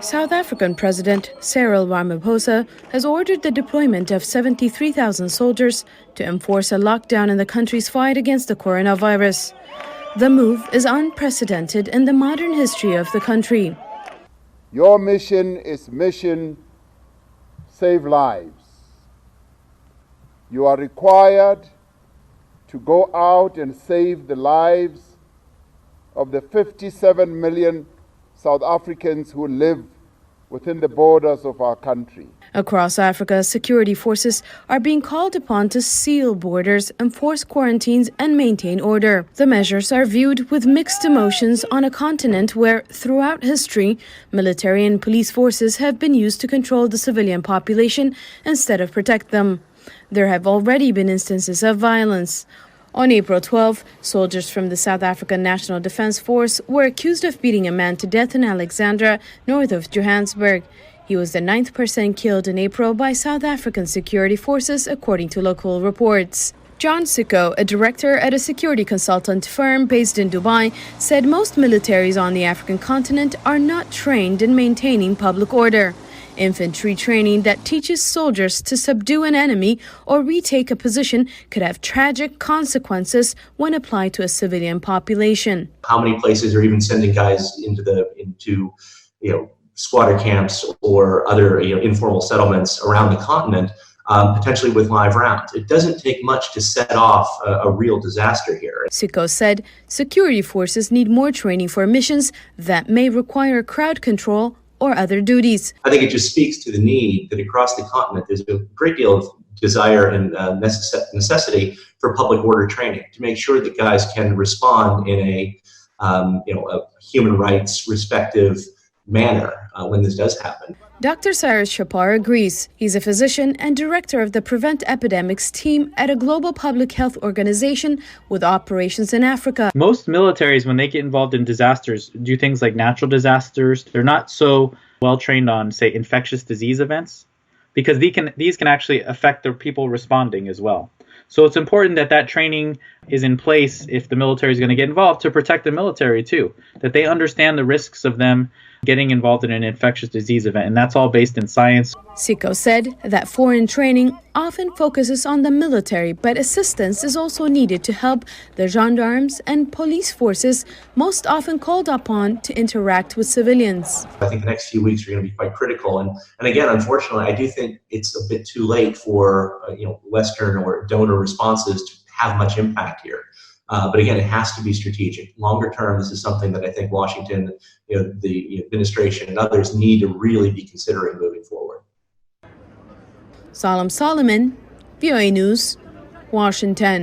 South African President Cyril Ramaphosa has ordered the deployment of 73,000 soldiers to enforce a lockdown in the country's fight against the coronavirus. The move is unprecedented in the modern history of the country. Your mission is mission save lives. You are required to go out and save the lives of the 57 million South Africans who live within the borders of our country. Across Africa, security forces are being called upon to seal borders, enforce quarantines, and maintain order. The measures are viewed with mixed emotions on a continent where, throughout history, military and police forces have been used to control the civilian population instead of protect them. There have already been instances of violence. On April 12, soldiers from the South African National Defence Force were accused of beating a man to death in Alexandra, north of Johannesburg. He was the 9th person killed in April by South African security forces, according to local reports. John Siko, a director at a security consultant firm based in Dubai, said most militaries on the African continent are not trained in maintaining public order. Infantry training that teaches soldiers to subdue an enemy or retake a position could have tragic consequences when applied to a civilian population. How many places are even sending guys into squatter camps or other informal settlements around the continent, potentially with live rounds? It doesn't take much to set off a real disaster here. Siko said security forces need more training for missions that may require crowd control or other duties. I think it just speaks to the need that across the continent there's a great deal of desire and necessity for public order training to make sure that guys can respond in a human rights respective manner when this does happen. Dr. Cyrus Shahpar agrees. He's a physician and director of the Prevent Epidemics team at a global public health organization with operations in Africa. Most militaries, when they get involved in disasters, do things like natural disasters. They're not so well trained on, say, infectious disease events, because these can actually affect the people responding as well. So it's important that that training is in place if the military is going to get involved, to protect the military too, that they understand the risks of them getting involved in an infectious disease event, and that's all based in science. Siko said that foreign training often focuses on the military, but assistance is also needed to help the gendarmes and police forces, most often called upon to interact with civilians. I think the next few weeks are going to be quite critical, and again, unfortunately, I do think it's a bit too late for Western or donor responses to have much impact here. But again, it has to be strategic. Longer term, this is something that I think Washington, the administration and others need to really be considering moving forward. Salem Solomon, VOA News, Washington.